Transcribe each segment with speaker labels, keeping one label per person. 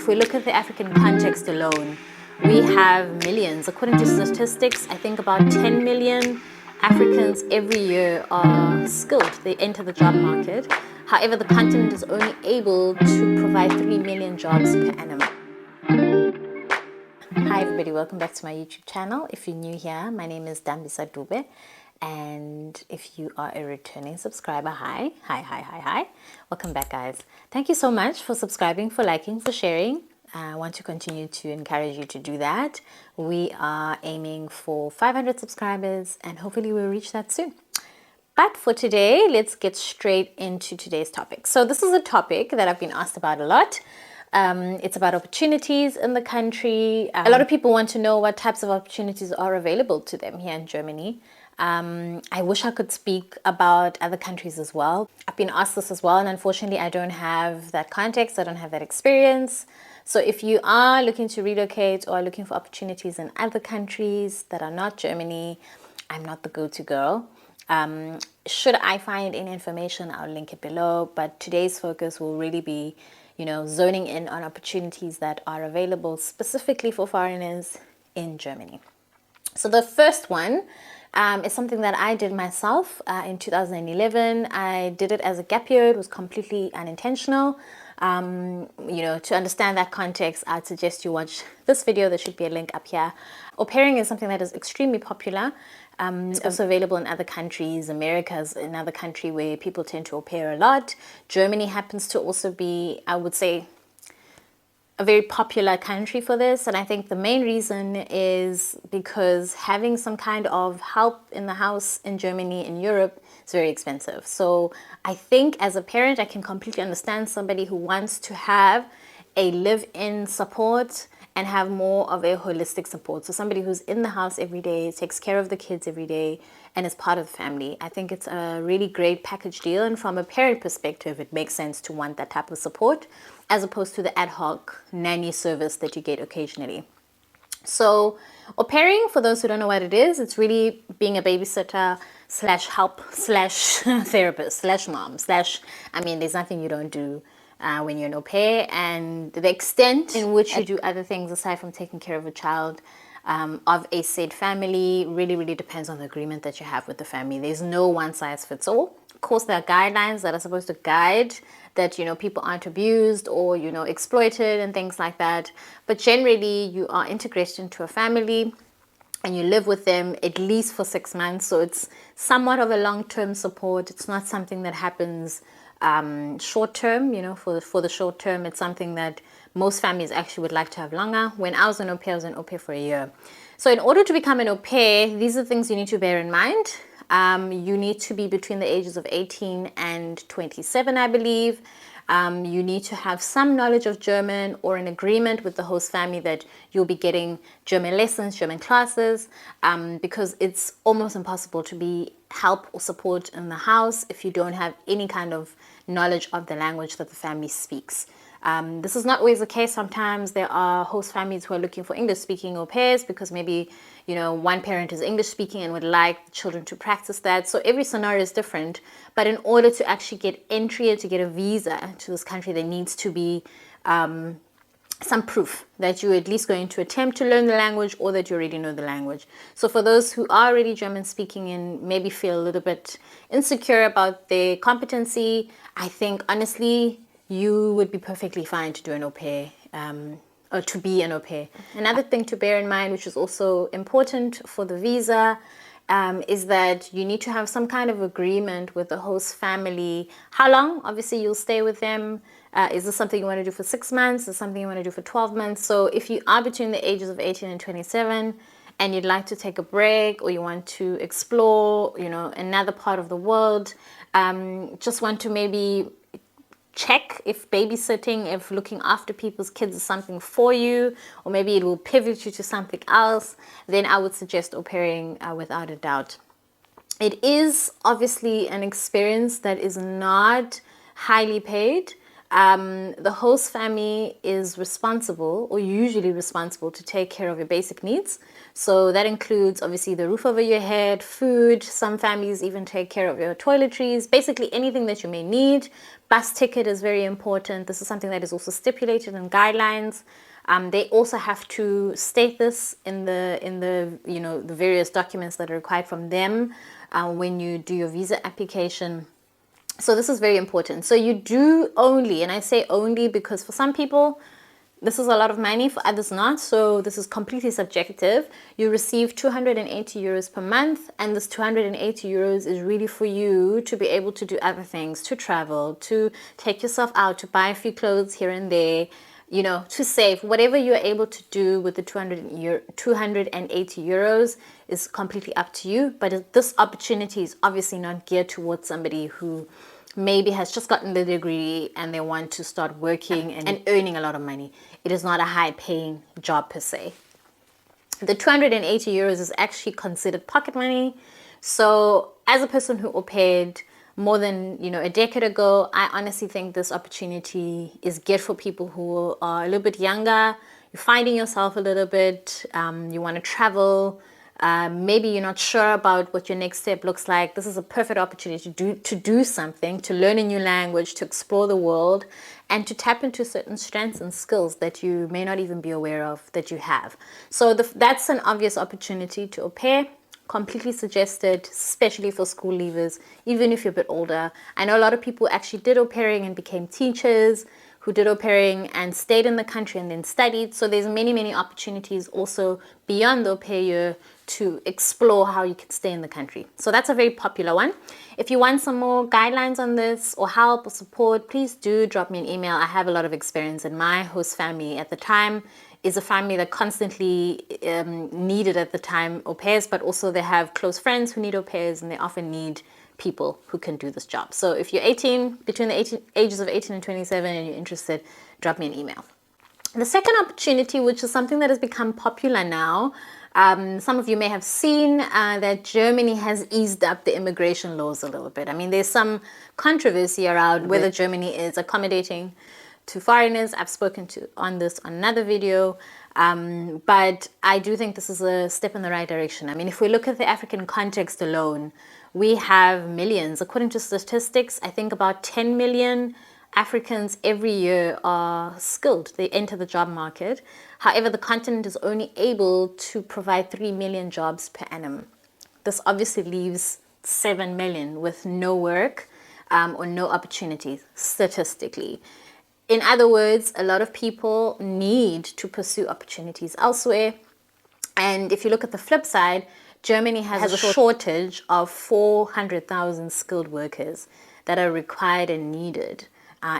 Speaker 1: if we look at the African context alone, we have millions. According to statistics, I think about 10 million Africans every year are skilled. They enter the job market. However, the continent is only able to provide 3 million jobs per annum. Hi everybody, welcome back to my YouTube channel. If you're new here, my name is Dambisa Dube. And if you are a returning subscriber, hi. Welcome back, guys. Thank you so much for subscribing, for liking, for sharing. I want to continue to encourage you to do that. We are aiming for 500 subscribers and hopefully we'll reach that soon. But for today, let's get straight into today's topic. So this is a topic that I've been asked about a lot. It's about opportunities in the country. A lot of people want to know what types of opportunities are available to them here in Germany. I wish I could speak about other countries as well. I've been asked this as well, and unfortunately I don't have that context, I don't have that experience. So if you are looking to relocate or looking for opportunities in other countries that are not Germany, I'm not the go-to girl. Should I find any information, I'll link it below, but today's focus will really be, zoning in on opportunities that are available specifically for foreigners in Germany. So the first one is something that I did myself in 2011. I did it as a gap year. It was completely unintentional. To understand that context, I'd suggest you watch this video. There should be a link up here. Au pairing is something that is extremely popular. It's also available in other countries. America is another country where people tend to au pair a lot. Germany happens to also be, I would say, a very popular country for this, and I think the main reason is because having some kind of help in the house in Germany, in Europe, is very expensive. So I think as a parent, I can completely understand somebody who wants to have a live-in support and have more of a holistic support. So somebody who's in the house every day, takes care of the kids every day, and is part of the family. I think it's a really great package deal, and from a parent perspective, it makes sense to want that type of support as opposed to the ad hoc nanny service that you get occasionally. So au pairing, for those who don't know what it is, it's really being a babysitter slash help slash therapist slash mom slash, there's nothing you don't do when you're an au pair, and the extent in which you do other things aside from taking care of a child of a said family really depends on the agreement that you have with the family. There's no one size fits all. Of course, there are guidelines that are supposed to guide that, people aren't abused or, exploited and things like that. But generally, you are integrated into a family and you live with them at least for 6 months. So it's somewhat of a long-term support. It's not something that happens short-term, for the short term. It's something that most families actually would like to have longer. When I was an au pair, I was an au pair for a year. So in order to become an au pair, these are things you need to bear in mind. You need to be between the ages of 18 and 27, I believe. You need to have some knowledge of German or an agreement with the host family that you'll be getting German lessons, German classes, because it's almost impossible to be help or support in the house if you don't have any kind of knowledge of the language that the family speaks. This is not always the case. Sometimes there are host families who are looking for English-speaking au pairs because maybe, one parent is English-speaking and would like the children to practice that. So every scenario is different. But in order to actually get entry and to get a visa to this country, there needs to be some proof that you're at least going to attempt to learn the language or that you already know the language. So for those who are already German-speaking and maybe feel a little bit insecure about their competency, I think, honestly, you would be perfectly fine to do an au pair, or to be an au pair. Another thing to bear in mind, which is also important for the visa, is that you need to have some kind of agreement with the host family. How long? Obviously, you'll stay with them. Is this something you want to do for 6 months? Is this something you want to do for 12 months? So if you are between the ages of 18 and 27 and you'd like to take a break or you want to explore, another part of the world, just want to maybe check if babysitting, if looking after people's kids is something for you, or maybe it will pivot you to something else, then I would suggest au pairing without a doubt. It is obviously an experience that is not highly paid. The host family is responsible, or usually responsible, to take care of your basic needs. So that includes obviously the roof over your head, food. Some families even take care of your toiletries, basically anything that you may need, Bus ticket is very important. This is something that is also stipulated in guidelines. They also have to state this in the the various documents that are required from them when you do your visa application. So this is very important. So you do only, and I say only because for some people this is a lot of money, for others not. So this is completely subjective. You receive 280 euros per month, and this 280 euros is really for you to be able to do other things, to travel, to take yourself out, to buy a few clothes here and there, to save. Whatever you're able to do with the 280 euros is completely up to you. But this opportunity is obviously not geared towards somebody who maybe has just gotten the degree and they want to start working and earning a lot of money. It is not a high paying job per se. The 280 euros is actually considered pocket money. So as a person who au paired more than a decade ago, I honestly think this opportunity is good for people who are a little bit younger. You're finding yourself a little bit, you want to travel, maybe you're not sure about what your next step looks like. This is a perfect opportunity to do something, to learn a new language, to explore the world, and to tap into certain strengths and skills that you may not even be aware of that you have. So that's an obvious opportunity to au pair. Completely suggested, especially for school leavers, even if you're a bit older. I know a lot of people actually did au pairing and became teachers, who did au pairing and stayed in the country and then studied. So there's many opportunities also beyond the au pair year to explore how you can stay in the country. So that's a very popular one. If you want some more guidelines on this or help or support, please do drop me an email. I have a lot of experience, and my host family at the time is a family that constantly needed at the time au pairs, but also they have close friends who need au pairs, and they often need people who can do this job. So if you're 18, between the ages of 18 and 27 and you're interested, drop me an email. The second opportunity, which is something that has become popular now, some of you may have seen that Germany has eased up the immigration laws a little bit. I mean, there's some controversy around whether Germany is accommodating to foreigners. I've spoken on this on another video, but I do think this is a step in the right direction. I mean, if we look at the African context alone, we have millions. According to statistics, I think about 10 million Africans every year are skilled. They enter the job market. However, the continent is only able to provide 3 million jobs per annum. This obviously leaves 7 million with no work or no opportunities statistically. In other words, a lot of people need to pursue opportunities elsewhere. And if you look at the flip side, Germany has a shortage of 400,000 skilled workers that are required and needed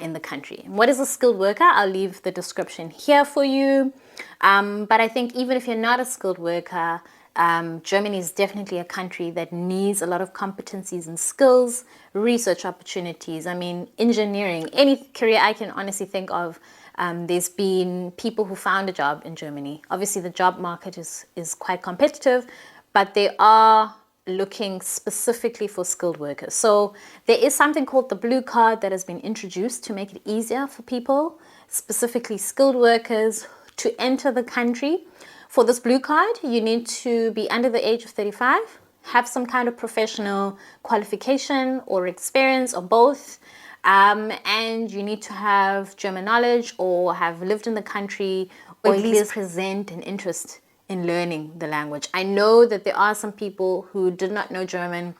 Speaker 1: in the country. What is a skilled worker? I'll leave the description here for you. But I think even if you're not a skilled worker, Germany is definitely a country that needs a lot of competencies and skills, research opportunities. I mean, engineering, any career I can honestly think of, there's been people who found a job in Germany. Obviously, the job market is quite competitive, but they are looking specifically for skilled workers. So there is something called the blue card that has been introduced to make it easier for people, specifically skilled workers, to enter the country. For this blue card, you need to be under the age of 35, have some kind of professional qualification or experience or both, and you need to have German knowledge or have lived in the country or at least present an interest in learning the language. I know that there are some people who did not know German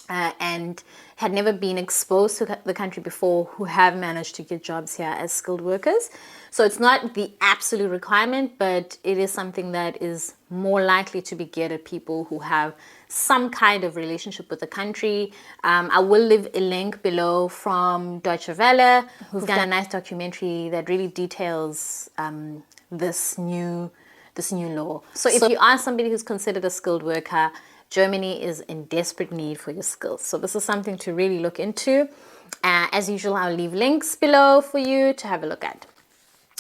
Speaker 1: and had never been exposed to the country before who have managed to get jobs here as skilled workers. So it's not the absolute requirement, but it is something that is more likely to be geared at people who have some kind of relationship with the country. I will leave a link below from Deutsche Welle, who've done a nice documentary that really details this new law. So if you are somebody who's considered a skilled worker, Germany is in desperate need for your skills. So this is something to really look into. As usual, I'll leave links below for you to have a look at.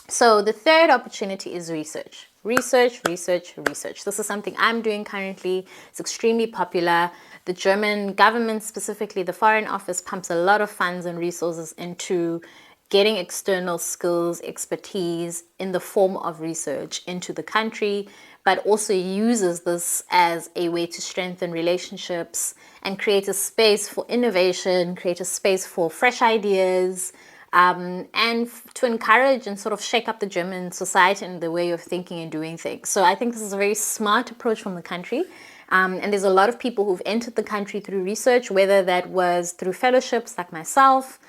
Speaker 1: So the third opportunity is research. Research. This is something I'm doing currently. It's extremely popular. The German government, specifically the Foreign Office, pumps a lot of funds and resources into getting external skills, expertise in the form of research into the country, but also uses this as a way to strengthen relationships and create a space for innovation, create a space for fresh ideas, and to encourage and sort of shake up the German society and the way of thinking and doing things. So I think this is a very smart approach from the country. And there's a lot of people who've entered the country through research, whether that was through fellowships like myself,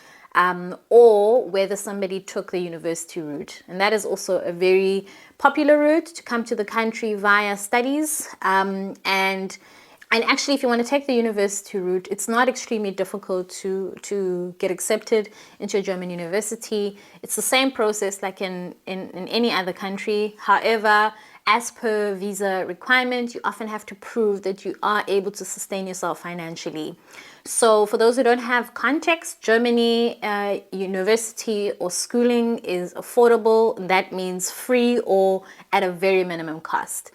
Speaker 1: or whether somebody took the university route. And that is also a very popular route to come to the country via studies. And actually, if you want to take the university route, it's not extremely difficult to get accepted into a German university. It's the same process like in any other country. However, as per visa requirement, you often have to prove that you are able to sustain yourself financially. So for those who don't have context, Germany, university or schooling is affordable. That means free or at a very minimum cost.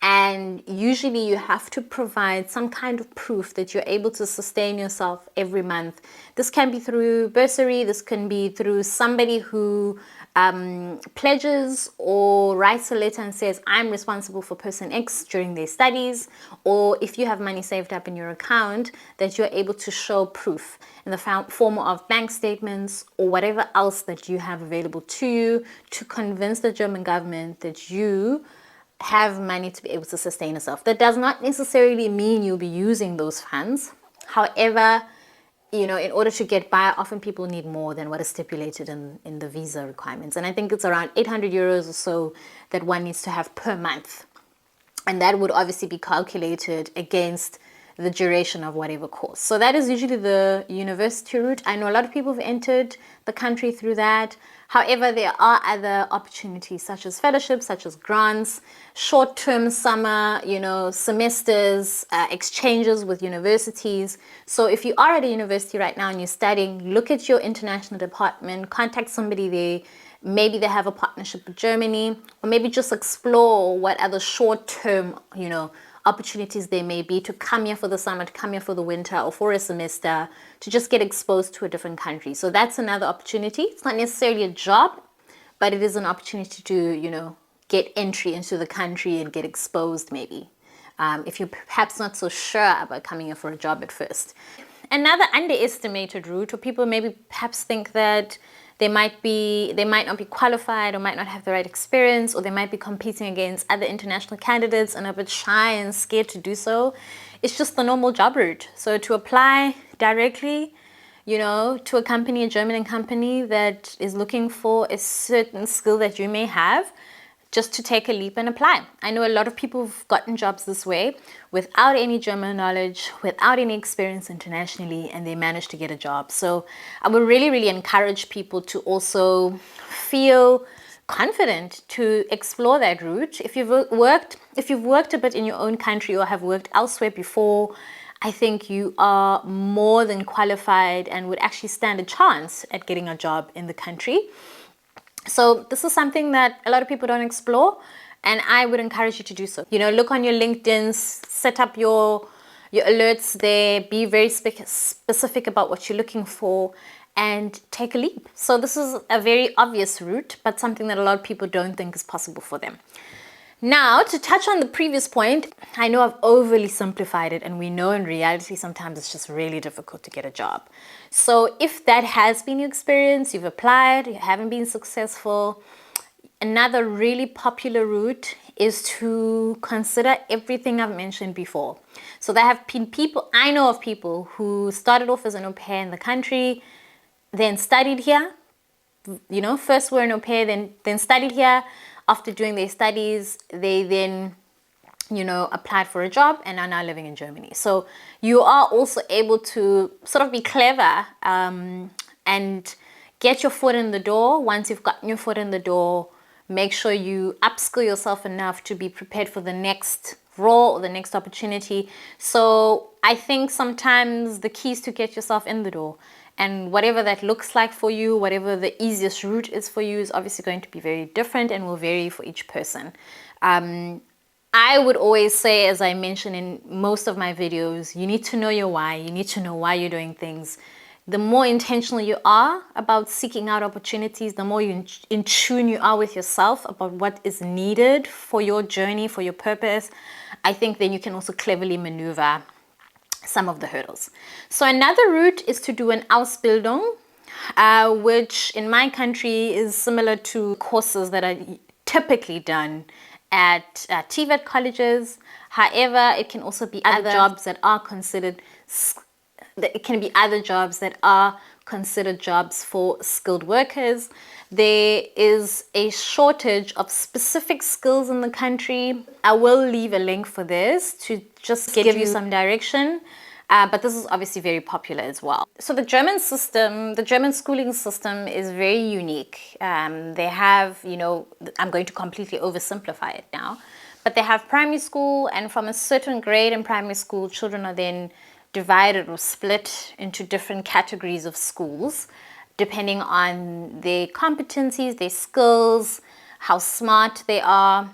Speaker 1: And usually you have to provide some kind of proof that you're able to sustain yourself every month. This can be through bursary, this can be through somebody who pledges or writes a letter and says, I'm responsible for person X during their studies, or if you have money saved up in your account, that you're able to show proof in the form of bank statements or whatever else that you have available to you to convince the German government that you have money to be able to sustain yourself. That does not necessarily mean you'll be using those funds. However, in order to get by, often people need more than what is stipulated in the visa requirements. And I think it's around 800 euros or so that one needs to have per month. And that would obviously be calculated against the duration of whatever course. So that is usually the university route. I know a lot of people have entered the country through that. However, there are other opportunities such as fellowships, such as grants, short-term summer, semesters, exchanges with universities. So if you are at a university right now and you're studying, look at your international department, contact somebody there. Maybe they have a partnership with Germany, or maybe just explore what other short-term, opportunities there may be to come here for the summer, to come here for the winter, or for a semester, to just get exposed to a different country. So that's another opportunity. It's not necessarily a job, but it is an opportunity to, get entry into the country and get exposed maybe, if you're perhaps not so sure about coming here for a job at first. Another underestimated route, or people maybe perhaps think that they might not be qualified or might not have the right experience, or they might be competing against other international candidates and are a bit shy and scared to do so. It's just the normal job route. So to apply directly, to a company, a German company that is looking for a certain skill that you may have, just to take a leap and apply. I know a lot of people have gotten jobs this way without any German knowledge, without any experience internationally, and they managed to get a job. So I would really, really encourage people to also feel confident to explore that route. If you've worked a bit in your own country or have worked elsewhere before, I think you are more than qualified and would actually stand a chance at getting a job in the country. So this is something that a lot of people don't explore, and I would encourage you to do so. Look on your LinkedIn, set up your alerts there, be very specific about what you're looking for, and take a leap. So this is a very obvious route, but something that a lot of people don't think is possible for them. Now, to touch on the previous point, I know I've overly simplified it, and we know in reality sometimes it's just really difficult to get a job. So if that has been your experience, you've applied, you haven't been successful, another really popular route is to consider everything I've mentioned before. So there have been I know of people who started off as an au pair in the country, then studied here, first were an au pair, then studied here. After doing their studies, they then, applied for a job and are now living in Germany. So you are also able to sort of be clever and get your foot in the door. Once you've gotten your foot in the door, make sure you upskill yourself enough to be prepared for the next role or the next opportunity. So I think sometimes the key is to get yourself in the door. And whatever that looks like for you, whatever the easiest route is for you, is obviously going to be very different and will vary for each person. I would always say, as I mentioned in most of my videos, you need to know your why. You need to know why you're doing things. the more intentional you are about seeking out opportunities, the more in tune you are with yourself about what is needed for your journey, for your purpose, I think then you can also cleverly maneuver some of the hurdles. So another route is to do an Ausbildung, which in my country is similar to courses that are typically done at TVET colleges. However, it can also be other jobs that are considered jobs for skilled workers. There is a shortage of specific skills in the country. I will leave a link for this to just give you some direction. But this is obviously very popular as well. So the German schooling system is very unique. They have, I'm going to completely oversimplify it now, but they have primary school, and from a certain grade in primary school, children are then divided or split into different categories of schools, depending on their competencies, their skills, how smart they are.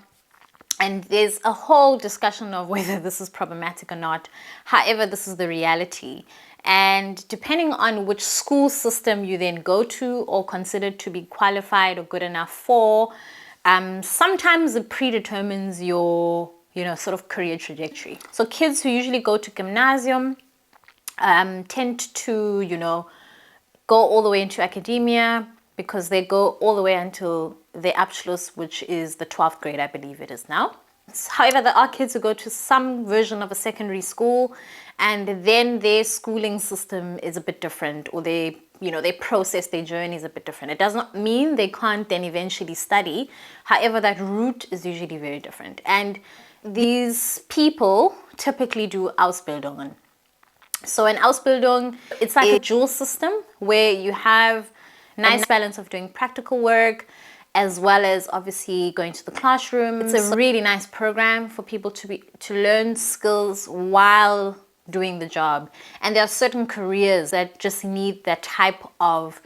Speaker 1: And there's a whole discussion of whether this is problematic or not. However, this is the reality. And depending on which school system you then go to or consider to be qualified or good enough for, sometimes it predetermines your, sort of career trajectory. So kids who usually go to gymnasium tend to, go all the way into academia, because they go all the way until the Abschluss, which is the 12th grade, I believe it is now. However, there are kids who go to some version of a secondary school, and then their schooling system is a bit different, or they process their journey is a bit different. It does not mean they can't then eventually study. However, that route is usually very different. And these people typically do Ausbildungen. So an Ausbildung, it's like a dual system where you have nice balance of doing practical work as well as obviously going to the classroom. It's a really nice program for people to learn skills while doing the job. And there are certain careers that just need that type of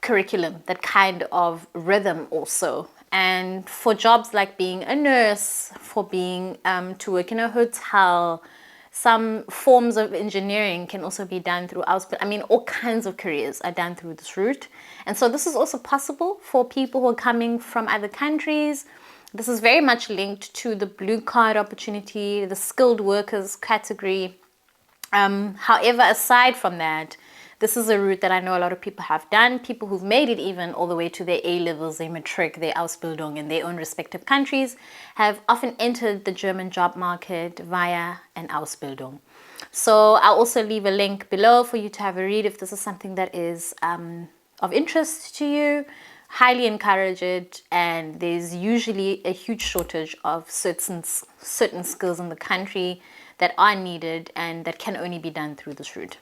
Speaker 1: curriculum, that kind of rhythm also. And for jobs like being a nurse, for being to work in a hotel, some forms of engineering can also be done through Ausbildung. I mean, all kinds of careers are done through this route. And so this is also possible for people who are coming from other countries. This is very much linked to the blue card opportunity, the skilled workers category. However, aside from that, this is a route that I know a lot of people have done. People who've made it even all the way to their A-levels, their matric, their Ausbildung in their own respective countries have often entered the German job market via an Ausbildung. So I'll also leave a link below for you to have a read if this is something that is of interest to you. Highly encourage it, and there's usually a huge shortage of certain skills in the country that are needed and that can only be done through this route.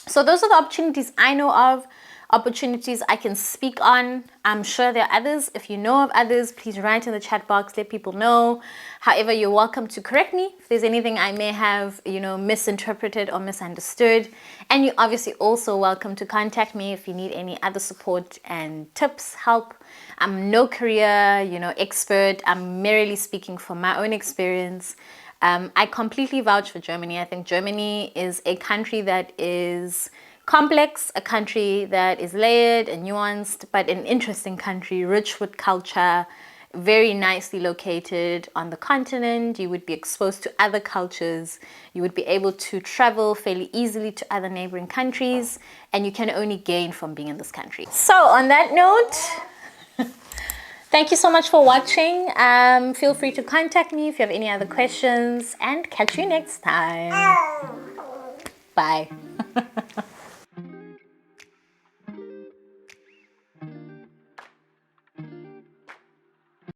Speaker 1: So those are the opportunities I know of, opportunities I can speak on. I'm sure there are others. If you know of others, please write in the chat box, let people know. However, you're welcome to correct me if there's anything I may have, misinterpreted or misunderstood. And you're obviously also welcome to contact me if you need any other support and tips, help. I'm no career, expert. I'm merely speaking from my own experience. I completely vouch for Germany. I think Germany is a country that is complex, a country that is layered and nuanced, but an interesting country, rich with culture, very nicely located on the continent. You would be exposed to other cultures. You would be able to travel fairly easily to other neighboring countries, and you can only gain from being in this country. So on that note, thank you so much for watching. Feel free to contact me if you have any other questions, and catch you next time. Bye.